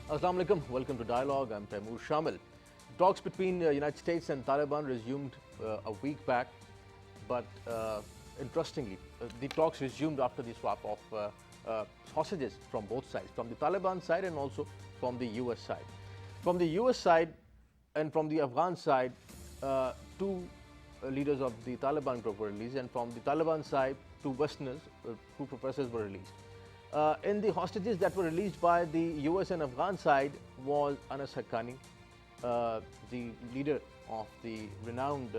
Assalamu alaikum. Welcome to Dialogue. I'm Taimur Shamil. Talks between the United States and Taliban resumed a week back, but interestingly, the talks resumed after the swap of hostages from both sides, from the Taliban side and also from the US side. From the US side and from the Afghan side, two leaders of the Taliban group were released, and from the Taliban side, two Westerners, two professors were released. In the hostages that were released by the US and Afghan side was Anas Haqqani, the leader of the renowned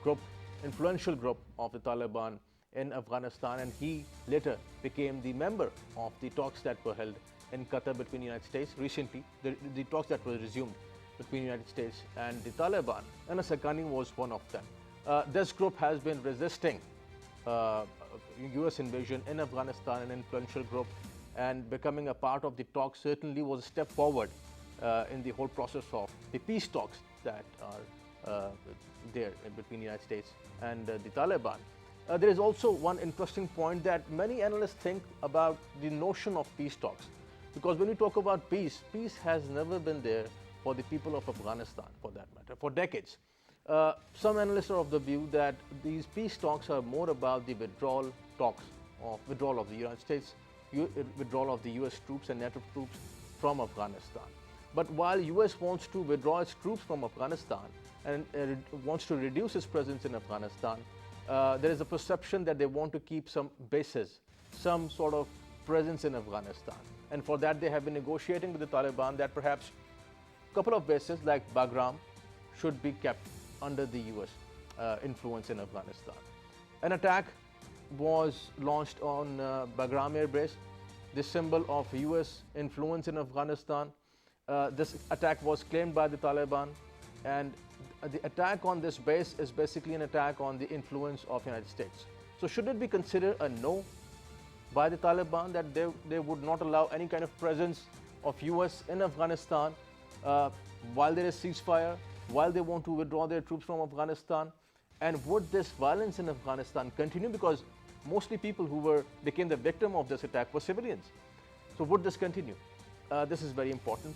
group, influential group of the Taliban in Afghanistan, and he later became the member of the talks that were held in Qatar between the United States recently, the talks that were resumed between the United States and the Taliban. Anas Haqqani was one of them. This group has been resisting US invasion in Afghanistan, an influential group, and becoming a part of the talks certainly was a step forward in the whole process of the peace talks that are there between the United States and the Taliban. There is also one interesting point that many analysts think about the notion of peace talks, because when we talk about peace, peace has never been there for the people of Afghanistan, for that matter, for decades. Some analysts are of the view that these peace talks are more about the withdrawal of the United States, withdrawal of the US troops and NATO troops from Afghanistan. But while US wants to withdraw its troops from Afghanistan and wants to reduce its presence in Afghanistan, there is a perception that they want to keep some bases, some sort of presence in Afghanistan. And for that, they have been negotiating with the Taliban that perhaps a couple of bases like Bagram should be kept under the US influence in Afghanistan. An attack was launched on Bagram Air Base, the symbol of US influence in Afghanistan. This attack was claimed by the Taliban, and the attack on this base is basically an attack on the influence of the United States. So should it be considered a no by the Taliban that they would not allow any kind of presence of US in Afghanistan while there is ceasefire, while they want to withdraw their troops from Afghanistan? And would this violence in Afghanistan continue? Because mostly people who became the victim of this attack were civilians. So would this continue? This is very important.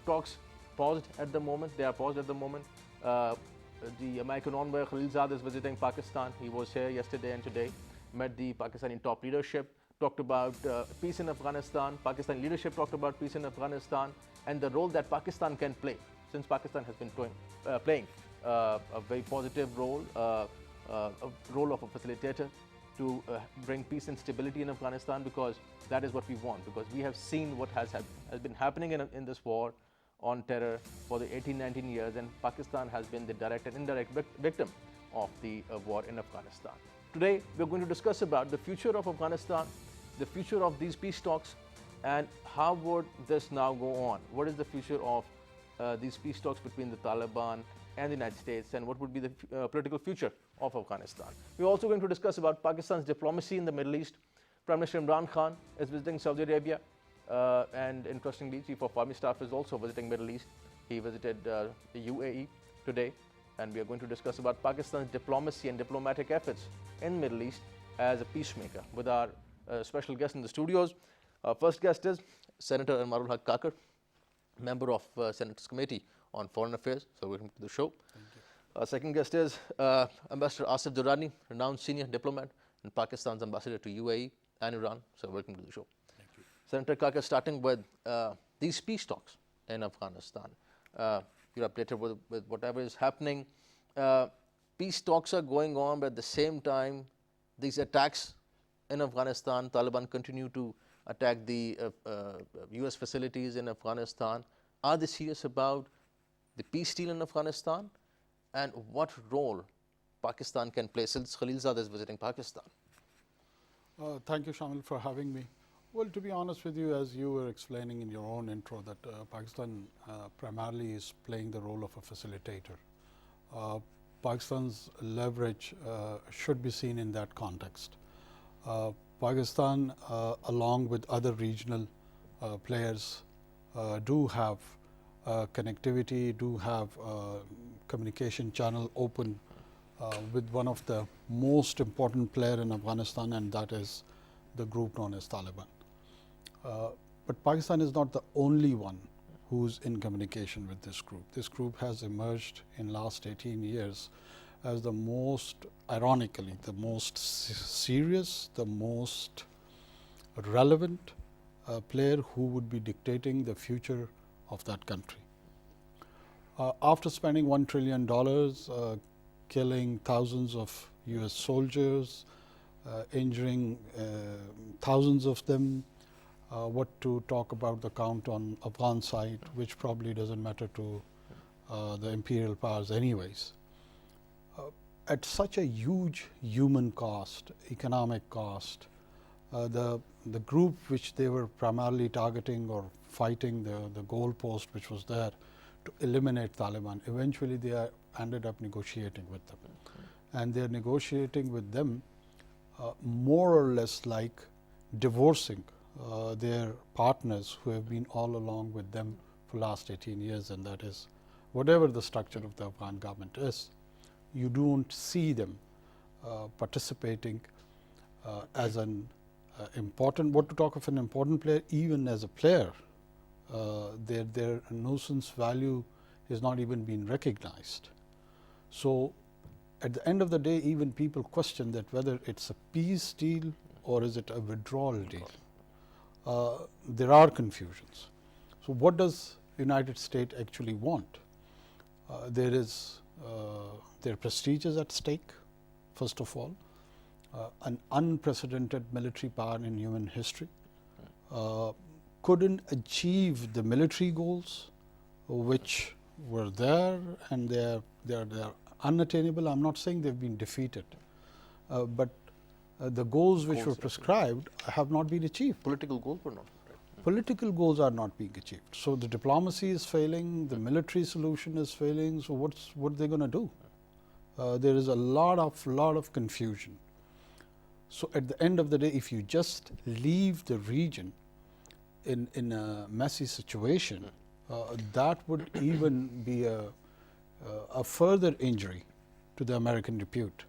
Talks paused at the moment. They are paused at the moment. The American envoy Khalilzad is visiting Pakistan. He was here yesterday and today, met the Pakistani top leadership, talked about peace in Afghanistan. Pakistani leadership talked about peace in Afghanistan and the role that Pakistan can play, since Pakistan has been playing a very positive role, a role of a facilitator to bring peace and stability in Afghanistan, because that is what we want, because we have seen what has been happening in this war on terror for the 18-19 years, and Pakistan has been the direct and indirect victim of the war in Afghanistan. Today, we're going to discuss about the future of Afghanistan, the future of these peace talks, and how would this now go on? What is the future of these peace talks between the Taliban and the United States, and what would be the political future of Afghanistan? We're also going to discuss about Pakistan's diplomacy in the Middle East. Prime Minister Imran Khan is visiting Saudi Arabia, and interestingly, Chief of Army Staff is also visiting Middle East. He visited the UAE today, and we are going to discuss about Pakistan's diplomacy and diplomatic efforts in Middle East as a peacemaker with our special guest in the studios. Our first guest is Senator Anwarul Haq Kakar, member of Senate's Committee on Foreign Affairs. So welcome to the show. Thank you. Our second guest is Ambassador Asif Durrani, renowned senior diplomat and Pakistan's ambassador to UAE and Iran. So welcome to the show. Thank you. Senator Kakar, starting with these peace talks in Afghanistan. You're updated with whatever is happening. Peace talks are going on, but at the same time, these attacks in Afghanistan, Taliban continue to attack the US facilities in Afghanistan. Are they serious about the peace deal in Afghanistan, and what role Pakistan can play, since Khalilzad is visiting Pakistan? Thank you, Shamil, for having me. Well, to be honest with you, as you were explaining in your own intro, that Pakistan primarily is playing the role of a facilitator. Pakistan's leverage should be seen in that context. Pakistan, along with other regional players, do have connectivity, do have communication channel open with one of the most important player in Afghanistan, and that is the group known as Taliban. But Pakistan is not the only one who's in communication with this group. This group has emerged in last 18 years as the most, ironically, the most serious, the most relevant player who would be dictating the future of that country. After spending $1 trillion, killing thousands of US soldiers, injuring thousands of them, what to talk about the count on Afghan side, which probably doesn't matter to the imperial powers anyways. At such a huge human cost, economic cost, the group which they were primarily targeting or fighting, the goalpost which was there to eliminate Taliban, eventually they ended up negotiating with them. And they are negotiating with them more or less like divorcing their partners who have been all along with them for last 18 years, and that is whatever the structure of the Afghan government is. You don't see them participating as an important, what to talk of an important player, even as a player, their nuisance value is not even being recognized. So, at the end of the day, even people question that whether it's a peace deal or is it a withdrawal deal. There are confusions. So, what does United States actually want? There is their prestige is at stake, first of all, an unprecedented military power in human history, couldn't achieve the military goals which were there, and they are unattainable. I'm not saying they've been defeated, but the goals which were prescribed have not been achieved. Political goals were not. Political goals are not being achieved. So, the diplomacy is failing, the military solution is failing. So, what are they going to do? There is a lot of confusion. So, at the end of the day, if you just leave the region in a messy situation, that would even be a further injury to the American repute.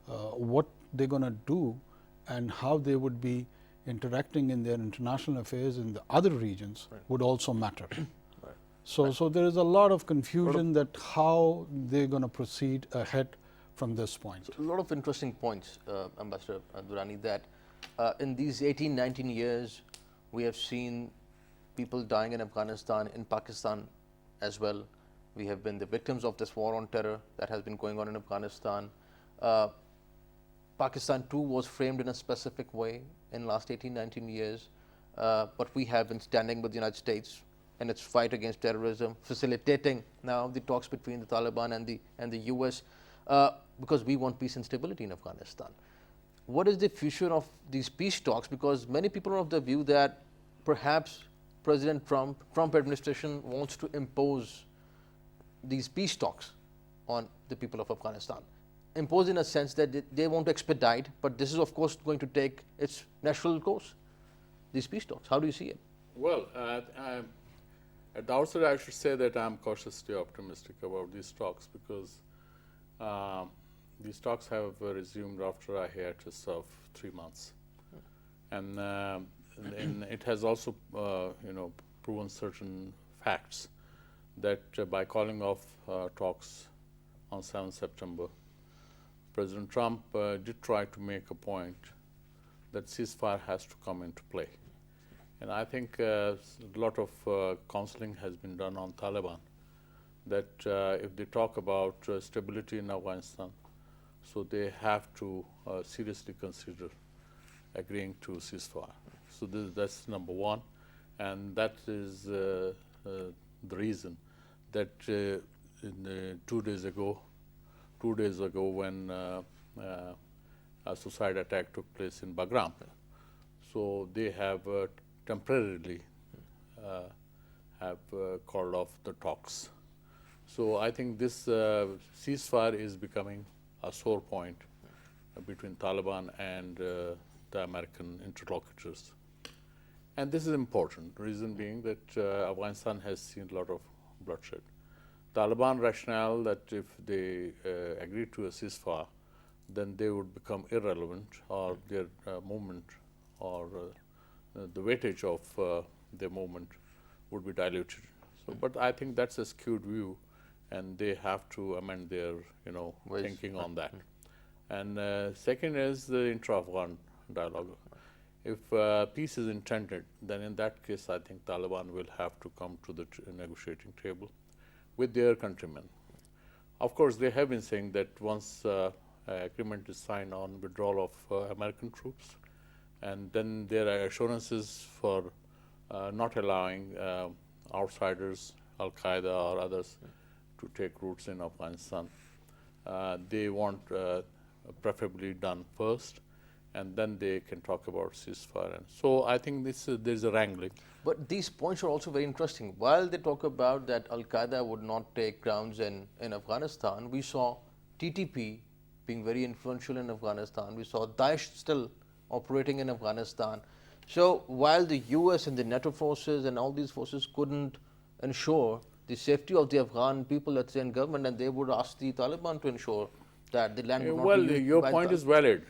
What they're going to do and how they would be interacting in their international affairs in the other regions would also matter. So, there is a lot of confusion that how they're going to proceed ahead from this point. So a lot of interesting points, Ambassador Durrani, that in these 18, 19 years, we have seen people dying in Afghanistan, in Pakistan as well. We have been the victims of this war on terror that has been going on in Afghanistan. Pakistan too was framed in a specific way in last 18, 19 years, but we have been standing with the United States in its fight against terrorism, facilitating now the talks between the Taliban and the US, because we want peace and stability in Afghanistan. What is the future of these peace talks? Because many people are of the view that perhaps President Trump administration wants to impose these peace talks on the people of Afghanistan. Impose in a sense that they want to expedite, but this is of course going to take its natural course, these peace talks. How do you see it? Well, at the outset I should say that I'm cautiously optimistic about these talks, because these talks have resumed after a hiatus of 3 months. And it has also proven certain facts that by calling off talks on 7 September, President Trump did try to make a point that ceasefire has to come into play. And I think a lot of counseling has been done on Taliban, that if they talk about stability in Afghanistan, so they have to seriously consider agreeing to ceasefire. So that's number one, and that is the reason that 2 days ago when a suicide attack took place in Bagram, so they have temporarily have called off the talks. So I think this ceasefire is becoming a sore point between Taliban and the American interlocutors. And this is important, reason being that Afghanistan has seen a lot of bloodshed. Taliban rationale that if they agree to a ceasefire, then they would become irrelevant, or their movement or the weightage of their movement would be diluted. So, but I think that's a skewed view, and they have to amend their, Ways. thinking on that. And second is the intra-Afghan dialogue. If peace is intended, then in that case, I think Taliban will have to come to the negotiating table with their countrymen. Of course, they have been saying that once agreement is signed on withdrawal of American troops, and then there are assurances for not allowing outsiders, Al-Qaeda or others, to take roots in Afghanistan. They want preferably done first, and then they can talk about ceasefire. And so I think there's a wrangling. But these points are also very interesting. While they talk about that Al-Qaeda would not take grounds in Afghanistan, we saw TTP being very influential in Afghanistan. We saw Daesh still operating in Afghanistan. So while the US and the NATO forces and all these forces couldn't ensure the safety of the Afghan people, let's say, in government, and they would ask the Taliban to ensure that the land would not Well, be used your by point the is valid.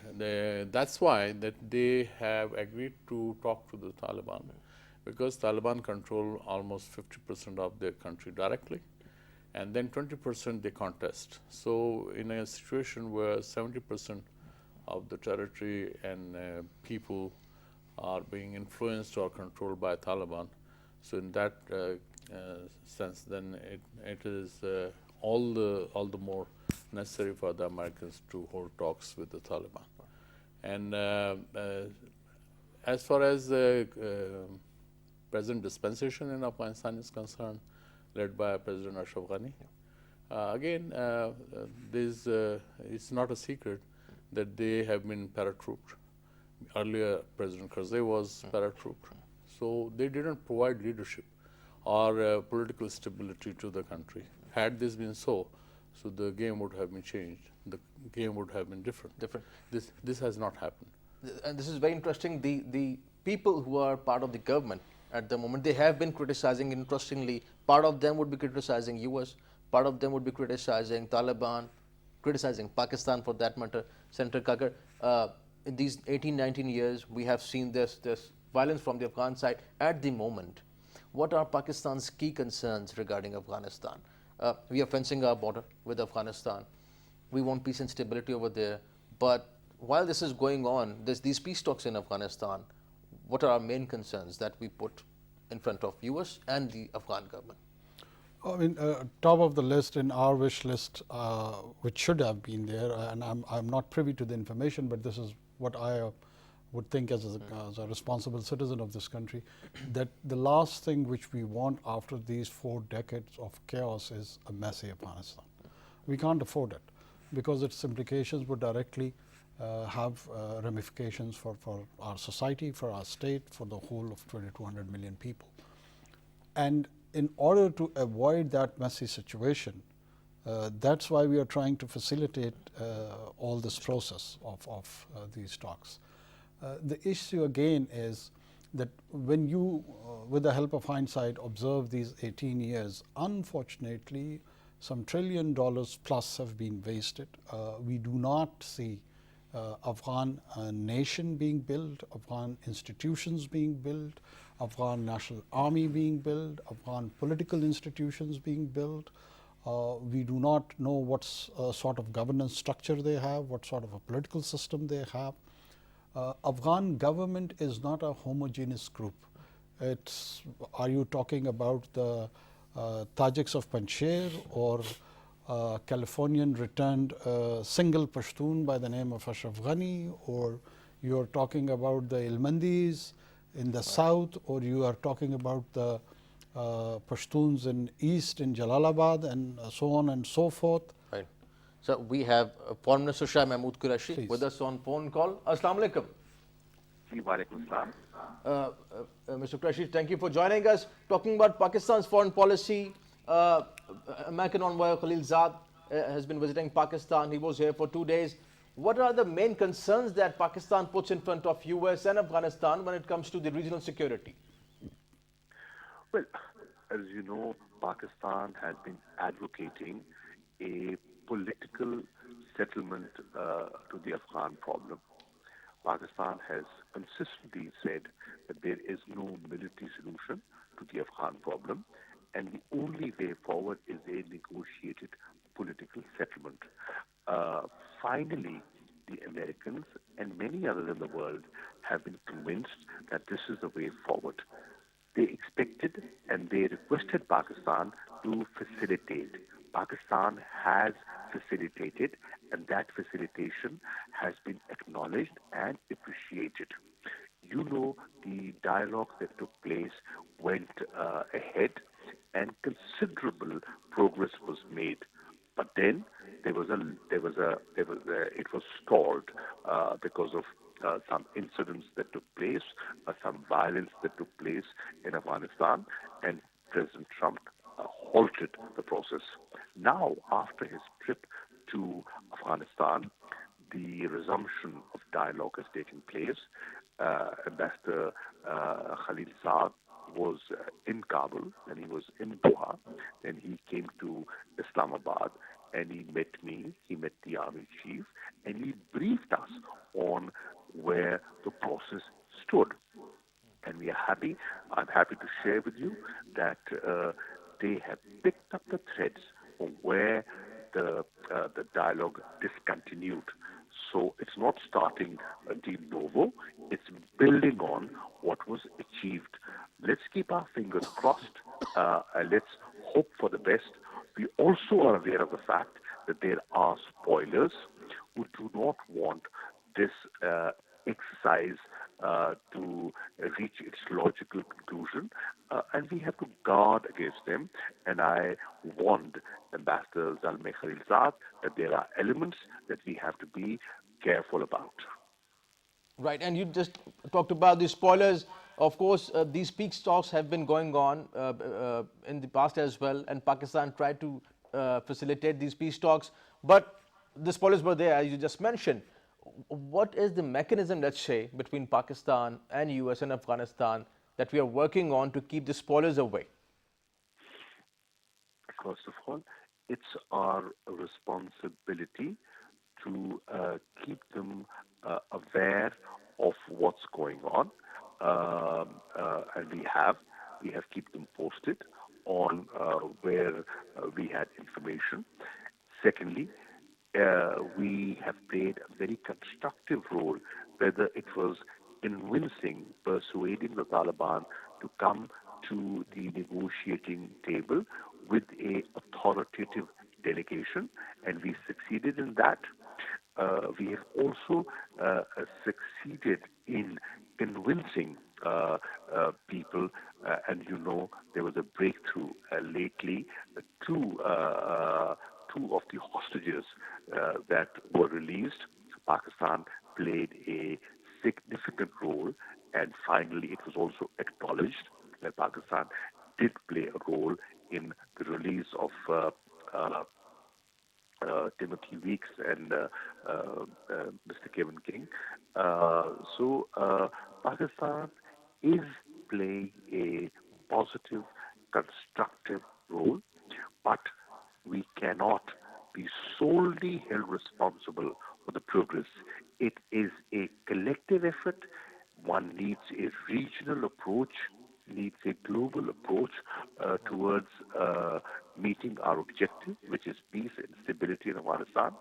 That's why that they have agreed to talk to the Taliban, because Taliban control almost 50% of their country directly, and then 20% they contest. So in a situation where 70% of the territory and people are being influenced or controlled by Taliban, so in that sense, then it is all the more necessary for the Americans to hold talks with the Taliban. And as far as the present dispensation in Afghanistan is concerned, led by President Ashraf Ghani, again, it's not a secret that they have been paratrooped. Earlier, President Karzai was paratrooped. So they didn't provide leadership or political stability to the country. Had this been so the game would have been changed. The game would have been different. This has not happened. And this is very interesting. The people who are part of the government at the moment, they have been criticizing, interestingly, part of them would be criticizing US, part of them would be criticizing Taliban, criticizing Pakistan for that matter. Senator Kakar, in these 18, 19 years, we have seen this violence from the Afghan side. At the moment, what are Pakistan's key concerns regarding Afghanistan? We are fencing our border with Afghanistan. We want peace and stability over there. But while this is going on, there's these peace talks in Afghanistan. What are our main concerns that we put in front of US and the Afghan government? I mean, top of the list in our wish list, which should have been there, and I'm not privy to the information, but this is what I would think as a responsible citizen of this country, that the last thing which we want after these 4 decades of chaos is a messy Afghanistan. We can't afford it, because its implications would directly have ramifications for our society, for our state, for the whole of 2,200 million people. And in order to avoid that messy situation, that's why we are trying to facilitate all this process of these talks. The issue again is that when you, with the help of hindsight, observe these 18 years, unfortunately, some $1 trillion plus have been wasted. We do not see Afghan nation being built, Afghan institutions being built, Afghan national army being built, Afghan political institutions being built. We do not know what sort of governance structure they have, what sort of a political system they have. Afghan government is not a homogeneous group. Are you talking about the Tajiks of Panjshir or Californian returned single Pashtun by the name of Ashraf Ghani, or you are talking about the Ilmandis in the south, or you are talking about the Pashtuns in east in Jalalabad, and so on and so forth. Right. So we have Foreign Minister Shah Mahmood Qureshi with us on phone call. Assalamu alaikum. Mr. Qureshi, thank you for joining us. Talking about Pakistan's foreign policy, American envoy Khalil Zad has been visiting Pakistan. He was here for 2 days. What are the main concerns that Pakistan puts in front of US and Afghanistan when it comes to the regional security? Well, as you know, Pakistan has been advocating a political settlement to the Afghan problem. Pakistan has consistently said that there is no military solution Afghan problem, and the only way forward is a negotiated political settlement. Uh, Finally, the Americans and many others in the world have been convinced that this is the way forward. They expected and they requested Pakistan to facilitate. Pakistan has facilitated, and that facilitation has been acknowledged and appreciated. You know, the dialogue that took place went ahead, and considerable progress was made. But then it was stalled because of some incidents that took place, some violence that took place in Afghanistan, and President Trump halted the process. Now, after his trip to Afghanistan, the resumption of dialogue has taken place. Ambassador Khalil Saad was in Kabul and he was in Doha. Then he came to Islamabad and he met me, he met the army chief, and he briefed us on where the process stood. And we are happy. I'm happy to share with you that they have picked up the threads from where the dialogue discontinued. So it's not starting de novo; it's building on what was achieved. Let's keep our fingers crossed and let's hope for the best. We also are aware of the fact that there are spoilers who do not want this exercise to reach its logical conclusion, and we have to guard against them. And I warned Ambassador Zalmay Khalilzad that there are elements that we have to be careful about. Right, and you just talked about the spoilers. Of course, these peace talks have been going on in the past as well, and Pakistan tried to facilitate these peace talks, but the spoilers were there, as you just mentioned. What is the mechanism, let's say, between Pakistan and US and Afghanistan that we are working on to keep the spoilers away? First of all, it's our responsibility to keep them aware of what's going on, and we have keep them posted on where we had information. Secondly, we have played a very constructive role, whether it was convincing, persuading the Taliban to come to the negotiating table with a authoritative delegation, and we succeeded in that. We have also succeeded in convincing people, and you know there was a breakthrough lately. Two two of the hostages that were released. Pakistan played a significant role, and finally it was also acknowledged that Pakistan did play a role in the release of Timothy Weeks and Mr. Kevin King. So Pakistan is playing a positive, constructive role, but we cannot be solely held responsible for the progress. It is a collective effort. One needs a regional approach, needs a global approach towards meeting our objective, which is peace and stability in Afghanistan.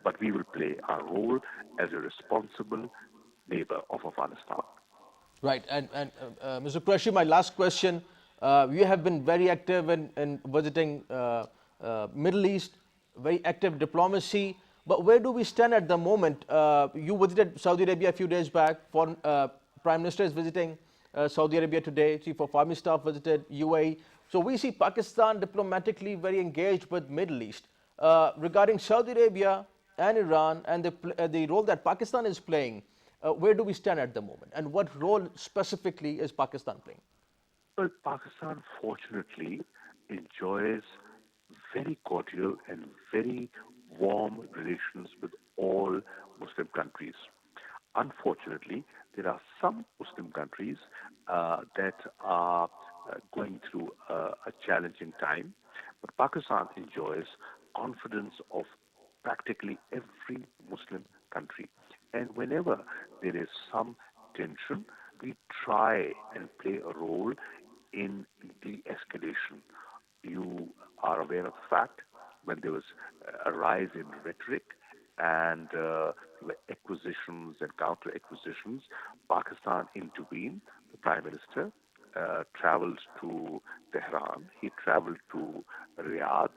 But we will play our role as a responsible neighbor of Afghanistan. Right, and Mr. Qureshi, my last question. You have been very active in visiting Middle East, very active diplomacy. But where do we stand at the moment? You visited Saudi Arabia a few days back. Foreign Prime Minister is visiting Saudi Arabia today. Chief of Army Staff visited UAE. So we see Pakistan diplomatically very engaged with Middle East. Regarding Saudi Arabia and Iran and the role that Pakistan is playing, where do we stand at the moment? And what role specifically is Pakistan playing? Well, Pakistan fortunately enjoys very cordial and very warm relations with all Muslim countries. Unfortunately, there are some Muslim countries that are going through a challenging time, but Pakistan enjoys confidence of practically every Muslim country. And whenever there is some tension, we try and play a role in de-escalation. You are aware of the fact when there was a rise in rhetoric and there were acquisitions and counter-acquisitions, Pakistan intervened. The Prime Minister traveled to Tehran, he traveled to Riyadh,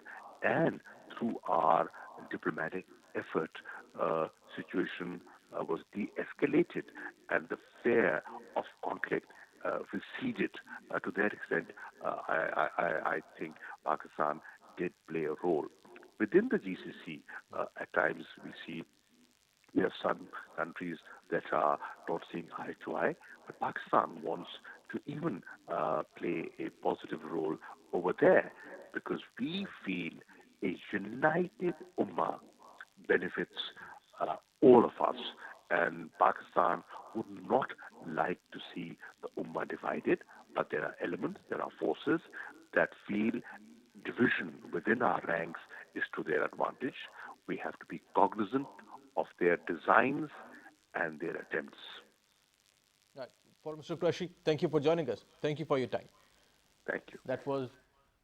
and through our diplomatic effort, situation was de-escalated and the fear of conflict receded. To that extent, I think Pakistan did play a role. Within the GCC, at times we see we have some countries that are not seeing eye to eye, but Pakistan wants to even play a positive role over there because we feel a united Ummah benefits all of us, and Pakistan would not like to see the Ummah divided, but there are elements, there are forces that feel division within our ranks is to their advantage. We have to be cognizant of their designs and their attempts. Right. Foreign Minister Qureshi, thank you for joining us. Thank you for your time. Thank you. That was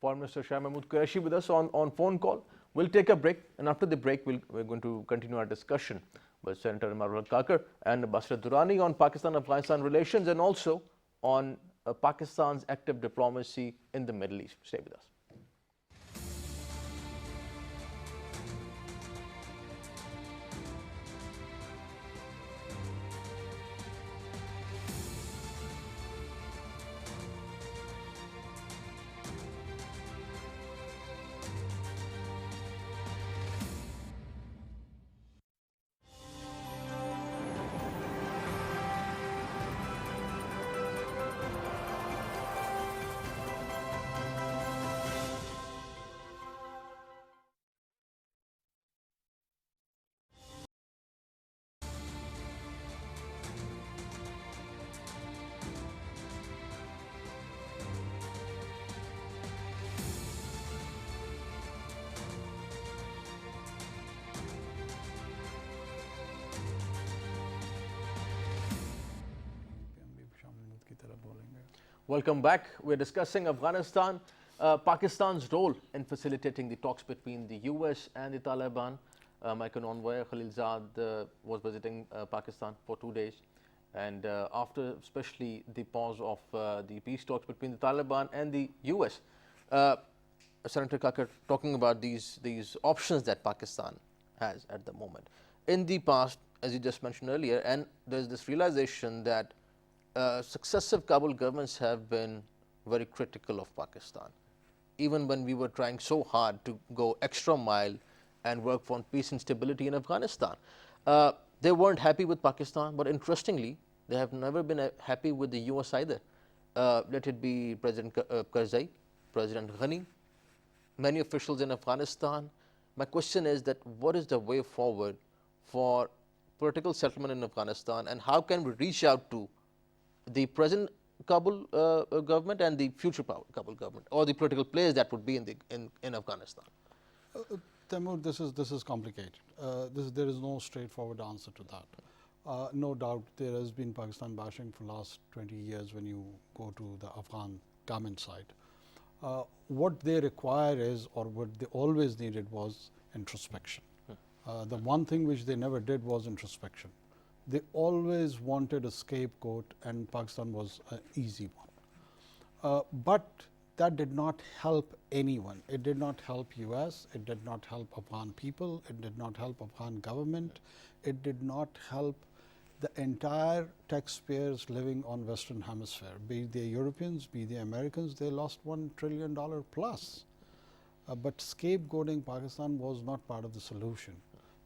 Foreign Minister Shah Mahmood Qureshi with us on phone call. We'll take a break, and after the break, we're going to continue our discussion with Senator Imran Kakar and Ambassador Durrani on Pakistan-Afghanistan relations and also on Pakistan's active diplomacy in the Middle East. Stay with us. Welcome back. We're discussing Afghanistan, Pakistan's role in facilitating the talks between the US and the Taliban. My convoy Khalilzad was visiting Pakistan for 2 days, and after especially the pause of the peace talks between the Taliban and the US, Senator Kakar talking about these options that Pakistan has at the moment. In the past, as you just mentioned earlier, and there's this realization that successive Kabul governments have been very critical of Pakistan. Even when we were trying so hard to go extra mile and work for peace and stability in Afghanistan, they weren't happy with Pakistan, but interestingly, they have never been happy with the US either. Let it be President Karzai, President Ghani, many officials in Afghanistan. My question is that what is the way forward for political settlement in Afghanistan, and how can we reach out to the present Kabul government and the future Kabul government, or the political players that would be in Afghanistan? Taimur, this is complicated. There is no straightforward answer to that. No doubt there has been Pakistan bashing for the last 20 years when you go to the Afghan government side. What they require is, or what they always needed was introspection. The one thing which they never did was introspection. They always wanted a scapegoat, and Pakistan was an easy one. But that did not help anyone. It did not help US, it did not help Afghan people, it did not help Afghan government, it did not help the entire taxpayers living on Western Hemisphere, be they Europeans, be they Americans. They lost $1 trillion plus. But scapegoating Pakistan was not part of the solution,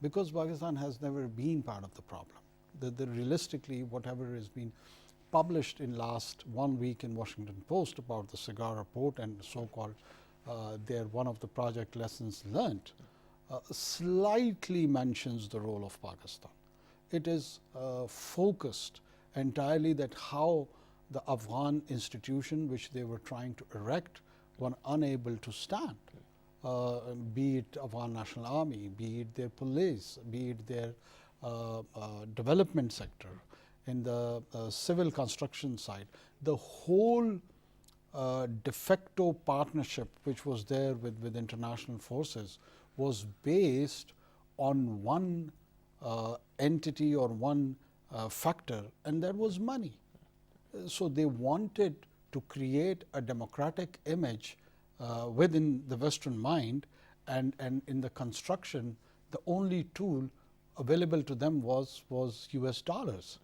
because Pakistan has never been part of the problem. Realistically, whatever has been published in last 1 week in Washington Post about the cigar report and so-called their one of the project lessons learned slightly mentions the role of Pakistan. It is focused entirely that how the Afghan institution which they were trying to erect were unable to stand, be it Afghan National Army, be it their police, be it their development sector, in the civil construction side. The whole de facto partnership which was there with international forces was based on one entity or one factor, and that was money. So they wanted to create a democratic image within the Western mind, and in the construction, the only tool available to them was US dollars.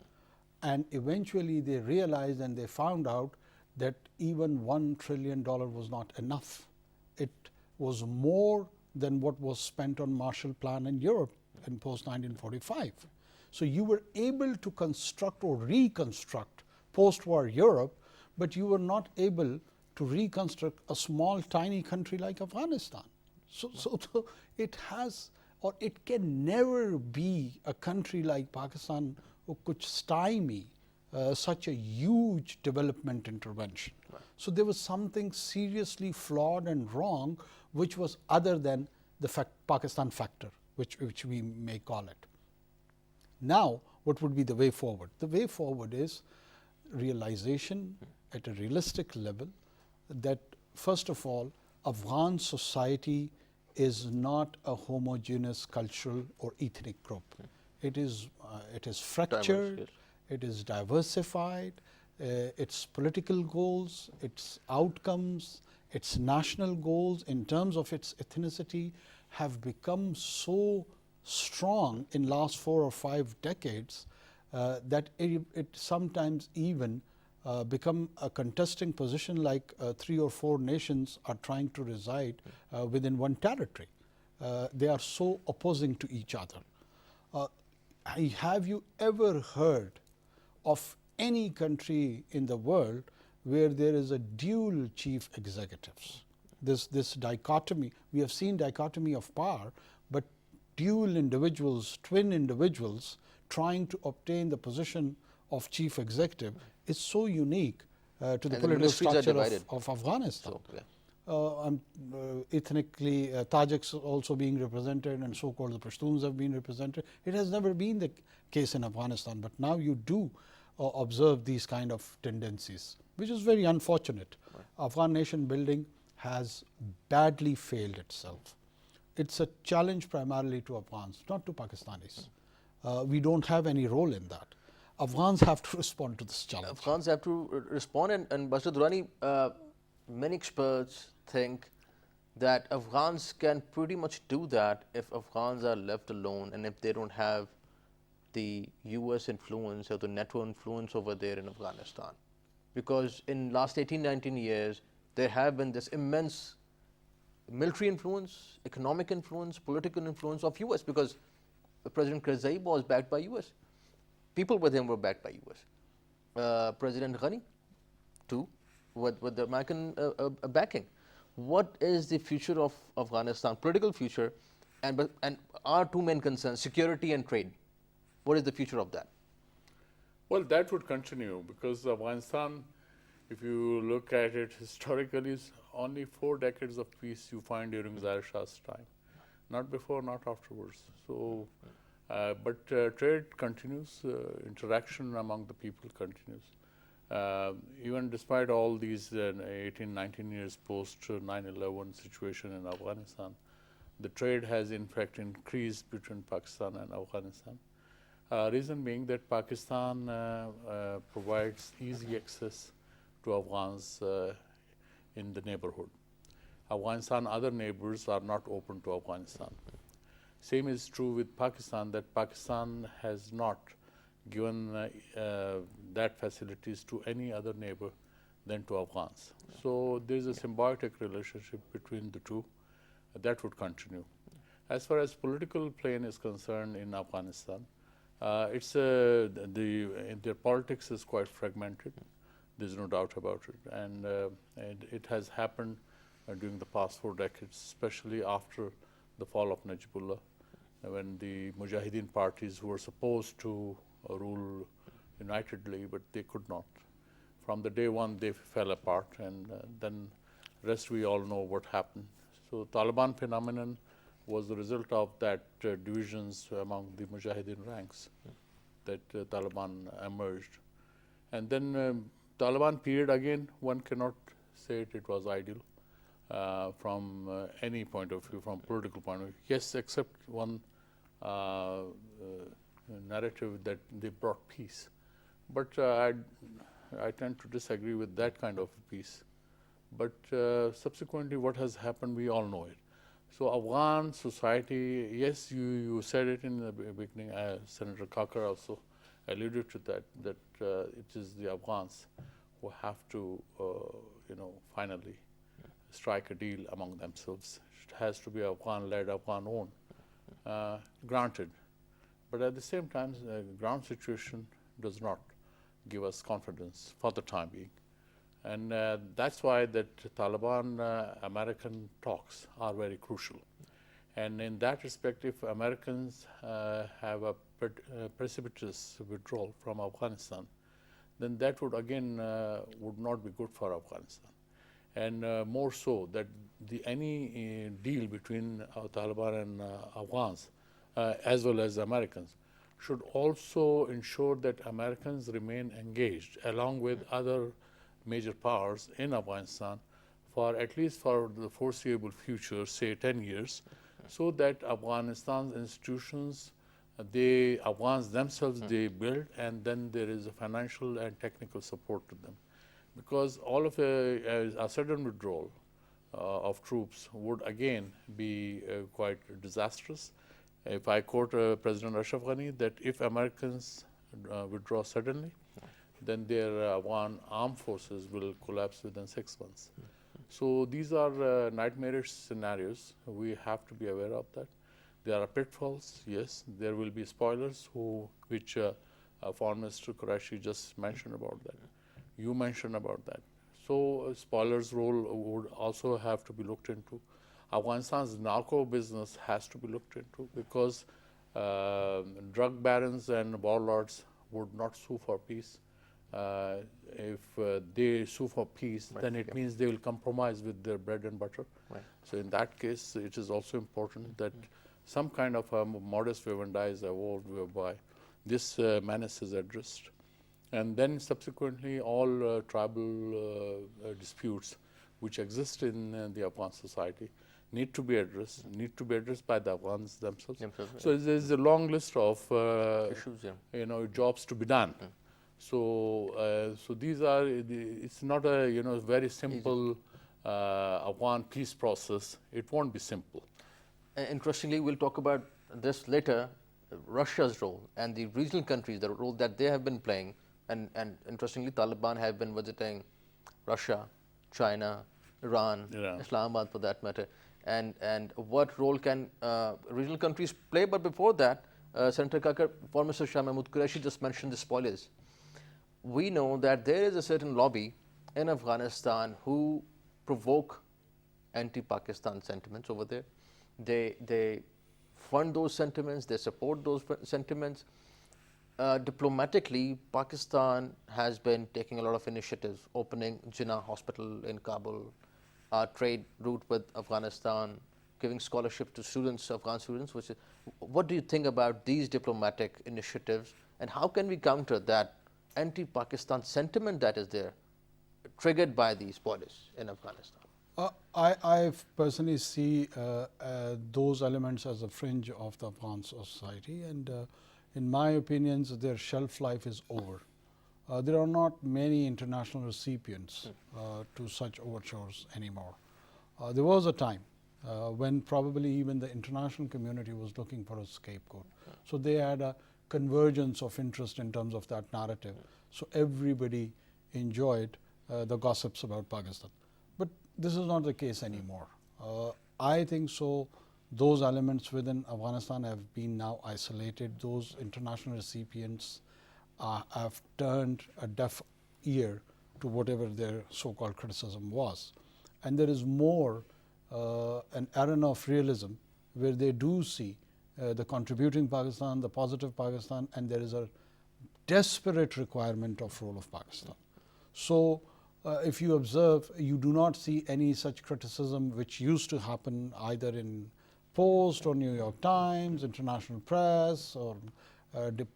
And eventually they realized and they found out that even $1 trillion was not enough. It was more than what was spent on Marshall Plan in Europe in post 1945. So you were able to construct or reconstruct post-war Europe, but you were not able to reconstruct a small tiny country like Afghanistan. So it has, or it can never be a country like Pakistan who could stymie such a huge development intervention. Right. So there was something seriously flawed and wrong, which was other than the Pakistan factor, which we may call it. Now, what would be the way forward? The way forward is realization at a realistic level that, first of all, Afghan society is not a homogeneous cultural or ethnic group. It is fractured. Diverse, yes. It is diversified. Its political goals, its outcomes, its national goals in terms of its ethnicity have become so strong in last 4 or 5 decades that it sometimes even become a contesting position, like 3 or 4 nations are trying to reside within one territory. They are so opposing to each other. Have you ever heard of any country in the world where there is a dual chief executives? This dichotomy, we have seen dichotomy of power, but dual individuals, twin individuals trying to obtain the position of chief executive is so unique to the political structure of Afghanistan. So, yeah. Ethnically, Tajiks also being represented, and so-called the Pashtuns have been represented. It has never been the case in Afghanistan, but now you do observe these kind of tendencies, which is very unfortunate. Right. Afghan nation building has badly failed itself. It's a challenge primarily to Afghans, not to Pakistanis. We don't have any role in that. Afghans have to respond to this challenge. Afghans have to respond, and Bashir Durrani, many experts think that Afghans can pretty much do that if Afghans are left alone and if they don't have the US influence or the NATO influence over there in Afghanistan. Because in last 18-19 years, there have been this immense military influence, economic influence, political influence of US, because President Karzai was backed by US. People with him were backed by US. President Ghani, too, with the American backing. What is the future of Afghanistan, political future, and our two main concerns, security and trade? What is the future of that? Well, that would continue, because Afghanistan, if you look at it historically, is only 4 decades of peace you find during Zahir Shah's time. Not before, not afterwards. So, but trade continues, interaction among the people continues. Even despite all these 18, 19 years post 9/11 situation in Afghanistan, the trade has in fact increased between Pakistan and Afghanistan. Reason being that Pakistan provides easy access to Afghans in the neighborhood. Afghanistan, other neighbors are not open to Afghanistan. Same is true with Pakistan, that Pakistan has not given that facilities to any other neighbor than to Afghans. So there is a symbiotic relationship between the two that would continue. As far as political plane is concerned in Afghanistan, their politics is quite fragmented. There's no doubt about it, and it has happened during the past 4 decades, especially after the fall of Najibullah, when the Mujahideen parties who were supposed to rule unitedly, but they could not. From the day one, they fell apart, and then rest we all know what happened. So Taliban phenomenon was the result of that divisions among the Mujahideen ranks that Taliban emerged. And then Taliban period, again, one cannot say it was ideal from any point of view, from political point of view. Yes, except one narrative that they brought peace. But I tend to disagree with that kind of peace. But subsequently, what has happened, we all know it. So Afghan society, yes, you said it in the beginning. Senator Kakar also alluded to that. That it is the Afghans who have to, finally strike a deal among themselves. It has to be Afghan-led, Afghan-owned. Granted, but at the same time, the ground situation does not give us confidence for the time being. And that's why that Taliban-American talks are very crucial. And in that respect, if Americans have a precipitous withdrawal from Afghanistan, then that would again would not be good for Afghanistan. And more so that any deal between Taliban and Afghans, as well as Americans, should also ensure that Americans remain engaged along with other major powers in Afghanistan for at least for the foreseeable future, say 10 years, so that Afghanistan's institutions, Afghans themselves, they build, and then there is a financial and technical support to them. Because all of a sudden withdrawal of troops would again be quite disastrous. If I quote President Ashraf Ghani, that if Americans withdraw suddenly, then their Afghan armed forces will collapse within 6 months. So these are nightmarish scenarios. We have to be aware of that. There are pitfalls, yes. There will be spoilers, which Foreign Minister Qureshi just mentioned about that. You mentioned about that. So spoilers' role would also have to be looked into. Afghanistan's narco business has to be looked into, because drug barons and warlords would not sue for peace. If they sue for peace, then it means they will compromise with their bread and butter. So in that case, it is also important that some kind of a modus vivendi is evolved whereby this menace is addressed. And then subsequently, all tribal disputes which exist in the Afghan society need to be addressed by the Afghans themselves. So there is a long list of issues, jobs to be done. So these are. It's not a very simple Afghan peace process. It won't be simple. Interestingly, we'll talk about this later. Russia's role and the regional countries, the role that they have been playing, and interestingly, Taliban have been visiting Russia, China, Iran, Islamabad for that matter. And what role can regional countries play? But before that, Senator Kakar, Foreign Minister Shah Mahmood Qureshi just mentioned the spoilers. We know that there is a certain lobby in Afghanistan who provoke anti-Pakistan sentiments over there. They fund those sentiments, they support those sentiments. Diplomatically, Pakistan has been taking a lot of initiatives, opening Jinnah Hospital in Kabul, trade route with Afghanistan, giving scholarship to students, Afghan students. What do you think about these diplomatic initiatives, and how can we counter that anti-Pakistan sentiment that is there, triggered by these spoilers in Afghanistan? I personally see those elements as a fringe of the Afghan society, and in my opinions, their shelf life is over. There are not many international recipients to such overtures anymore. There was a time when probably even the international community was looking for a scapegoat. So they had a convergence of interest in terms of that narrative. So everybody enjoyed the gossips about Pakistan. But this is not the case anymore. I think so. Those elements within Afghanistan have been now isolated. Those international recipients have turned a deaf ear to whatever their so-called criticism was. And there is more an arena of realism where they do see the contributing Pakistan, the positive Pakistan, and there is a desperate requirement of role of Pakistan. So if you observe, you do not see any such criticism which used to happen either in Post or New York Times, international press, or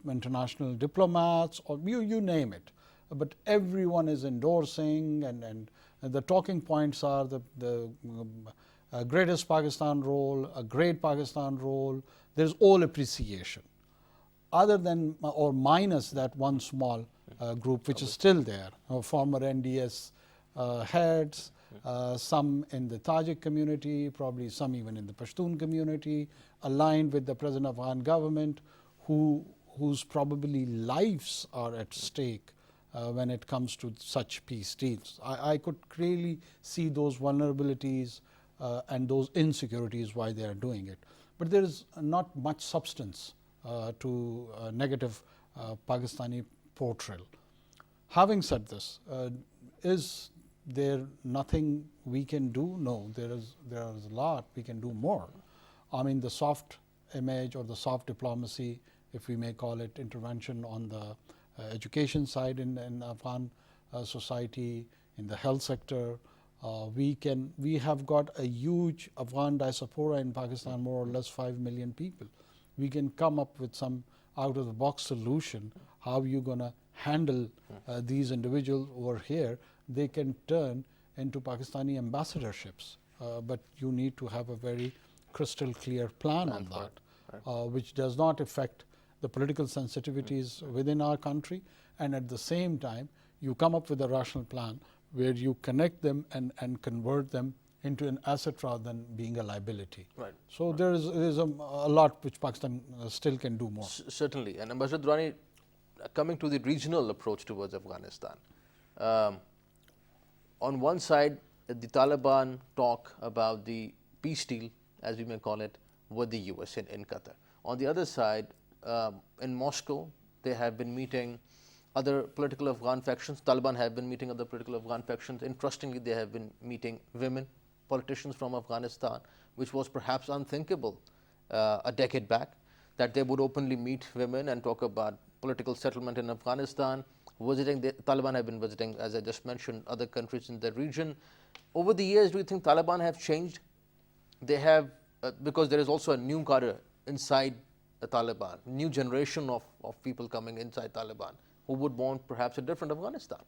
international diplomats, or you name it. But everyone is endorsing and the talking points are the greatest Pakistan role, a great Pakistan role. There's all appreciation. Other than or minus that one small group which is still there, former NDS heads, some in the Tajik community, probably some even in the Pashtun community, aligned with the present Afghan government, whose probably lives are at stake when it comes to such peace deals. I could clearly see those vulnerabilities and those insecurities why they are doing it. But there is not much substance to negative Pakistani portrayal. Having said this, is there nothing we can do? No, there is a lot we can do more. I mean, the soft image or the soft diplomacy, if we may call it, intervention on the education side in Afghan society, in the health sector. We have got a huge Afghan diaspora in Pakistan, more or less 5 million people. We can come up with some out of the box solution. How you going to handle these individuals over here? They can turn into Pakistani ambassadorships, but you need to have a very crystal clear plan on that, which does not affect the political sensitivities within our country, and at the same time you come up with a rational plan where you connect them and convert them into an asset rather than being a liability. Right. So there is a lot which Pakistan still can do more. Certainly. And Ambassador Durrani, coming to the regional approach towards Afghanistan, on one side, the Taliban talk about the peace deal, as we may call it, with the US in Qatar. On the other side, in Moscow, they have been meeting other political Afghan factions. Taliban have been meeting other political Afghan factions. Interestingly, they have been meeting women politicians from Afghanistan, which was perhaps unthinkable a decade back, that they would openly meet women and talk about political settlement in Afghanistan. The Taliban have been visiting, as I just mentioned, other countries in the region. Over the years, do you think Taliban have changed? They have, because there is also a new cadre inside the Taliban, new generation of people coming inside Taliban who would want perhaps a different Afghanistan.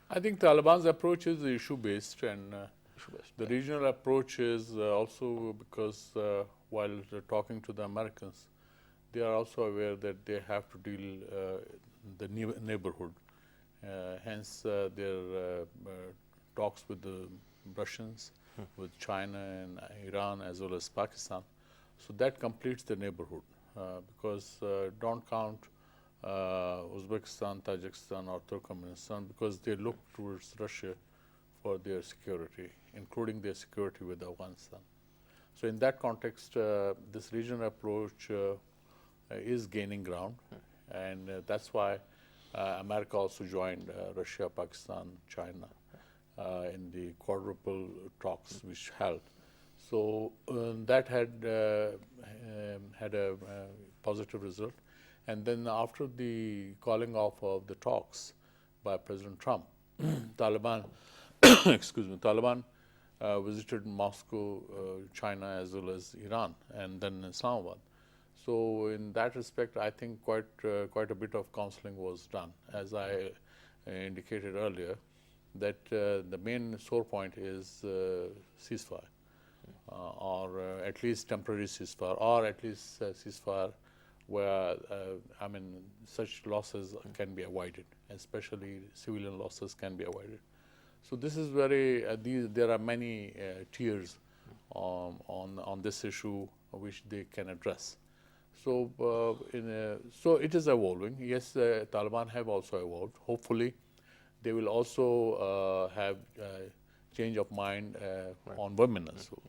I think Taliban's approach is issue-based, and the regional approach is also because while talking to the Americans, they are also aware that they have to deal the neighborhood. Hence, their talks with the Russians, with China and Iran, as well as Pakistan. So that completes the neighborhood, because don't count Uzbekistan, Tajikistan, or Turkmenistan, because they look towards Russia for their security, including their security with Afghanistan. So in that context, this regional approach is gaining ground, and that's why America also joined Russia, Pakistan, China in the quadruple talks which held. So that had a positive result. And then after the calling off of the talks by President Trump, Taliban, Taliban visited Moscow, China, as well as Iran, and then Islamabad. So in that respect, I think quite a bit of counseling was done. As I indicated earlier, that the main sore point is ceasefire, or at least temporary ceasefire, or at least ceasefire where such losses can be avoided, especially civilian losses can be avoided. So this is very. There are many tiers on this issue which they can address. So so it is evolving. Yes, Taliban have also evolved. Hopefully, they will also have change of mind on women as well.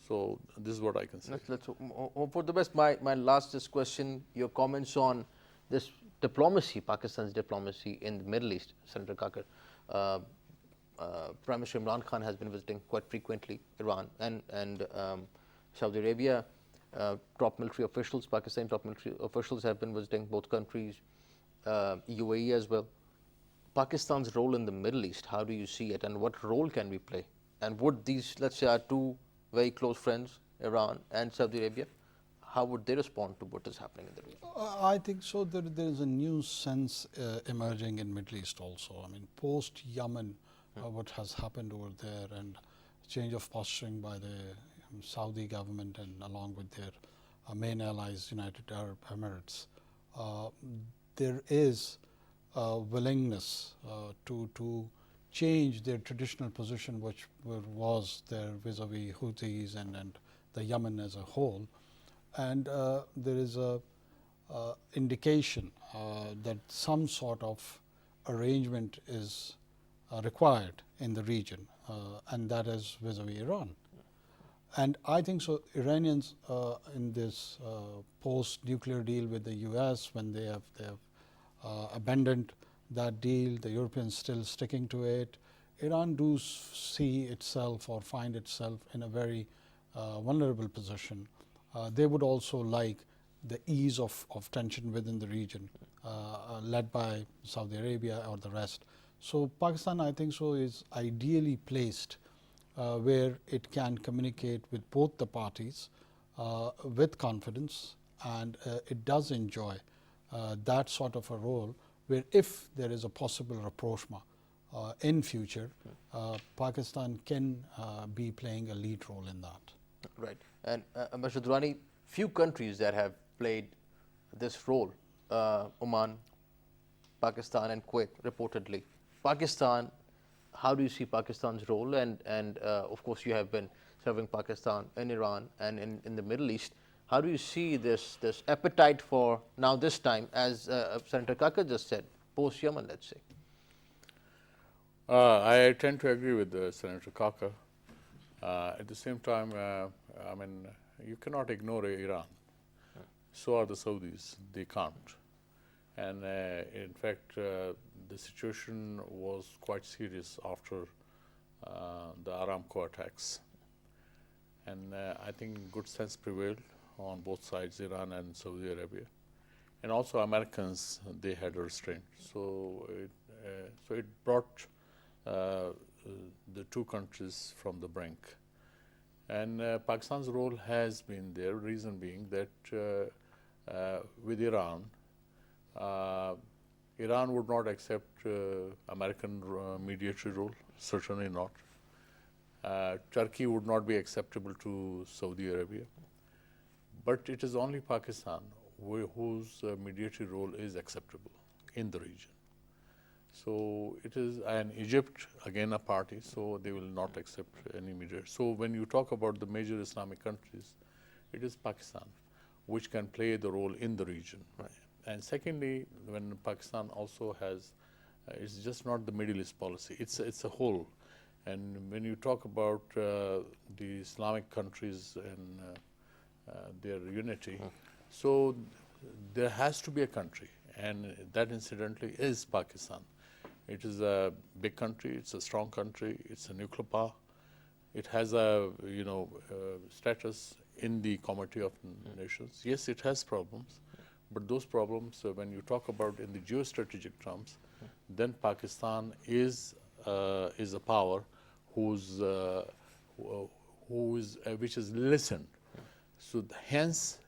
So this is what I can say. Let's hope for the best. My last question, your comments on this diplomacy, Pakistan's diplomacy in the Middle East, Senator Kakar. Prime Minister Imran Khan has been visiting quite frequently Iran and Saudi Arabia. Top military officials, Pakistani top military officials have been visiting both countries, UAE as well. Pakistan's role in the Middle East, how do you see it, and what role can we play? And would these, let's say, our two very close friends, Iran and Saudi Arabia, how would they respond to what is happening in the region? I think so. There is a new sense emerging in Middle East also. I mean, post-Yemen what has happened over there, and change of posturing by the Saudi government and along with their main allies, United Arab Emirates. There is a willingness to change their traditional position, which was there vis-a-vis Houthis and the Yemen as a whole. And there is a indication that some sort of arrangement is required in the region, and that is vis-a-vis Iran. And I think so Iranians in this post-nuclear deal with the US, when they have abandoned that deal, the Europeans still sticking to it, Iran do see itself or find itself in a very vulnerable position. They would also like the ease of tension within the region, led by Saudi Arabia or the rest. So Pakistan, I think so, is ideally placed where it can communicate with both the parties with confidence, and it does enjoy that sort of a role where if there is a possible rapprochement in future, Pakistan can be playing a lead role in that. Right. And Ambassador Durrani, few countries that have played this role, Oman, Pakistan and Kuwait reportedly. Pakistan, how do you see Pakistan's role? And of course you have been serving Pakistan in Iran and in the Middle East. How do you see this appetite for now this time, as Senator Kakar just said, post-Yemen, let's say? I tend to agree with Senator Kakar. At the same time, I mean, you cannot ignore Iran. So are the Saudis. They can't. And in fact, the situation was quite serious after the Aramco attacks. And I think good sense prevailed on both sides, Iran and Saudi Arabia. And also Americans, they had restraint. So it brought the two countries from the brink. And Pakistan's role has been there, reason being that with Iran, Iran would not accept American mediatory role, certainly not. Turkey would not be acceptable to Saudi Arabia. But it is only Pakistan whose mediatory role is acceptable in the region. So it is, and Egypt, again a party, so they will not accept any mediator. So when you talk about the major Islamic countries, it is Pakistan which can play the role in the region. Right. And secondly, when Pakistan also has, it's just not the Middle East policy, it's a whole. And when you talk about the Islamic countries and their unity, so there has to be a country, and that incidentally is Pakistan. It is a big country, it's a strong country, it's a nuclear power. It has a status in the Committee of Nations. Yes, it has problems, but those problems, when you talk about in the geostrategic terms, then Pakistan is a power which is listened. So hence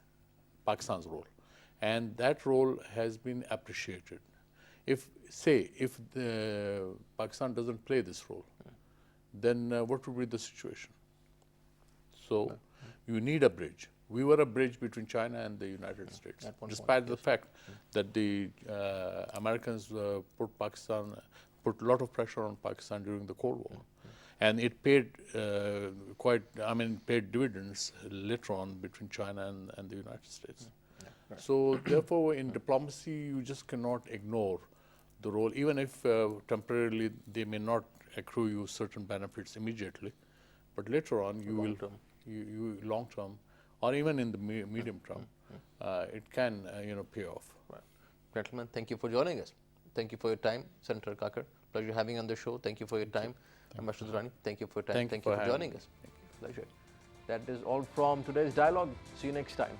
Pakistan's role, and that role has been appreciated. If Pakistan doesn't play this role, then what would be the situation? So you need a bridge. We were a bridge between China and the United States, despite the fact that the Americans put a lot of pressure on Pakistan during the Cold War. And it paid paid dividends later on between China and the United States. Right. So therefore, in diplomacy, you just cannot ignore the role, even if temporarily they may not accrue you certain benefits immediately, but later on you will long term, or even in the medium term, it can pay off. Right. Gentlemen, thank you for joining us. Thank you for your time, Senator Kakar. Pleasure having you on the show. Thank you for your time. Ambassador Durrani, thank you for your time. Thank you for joining us. Pleasure. That is all from today's dialogue. See you next time.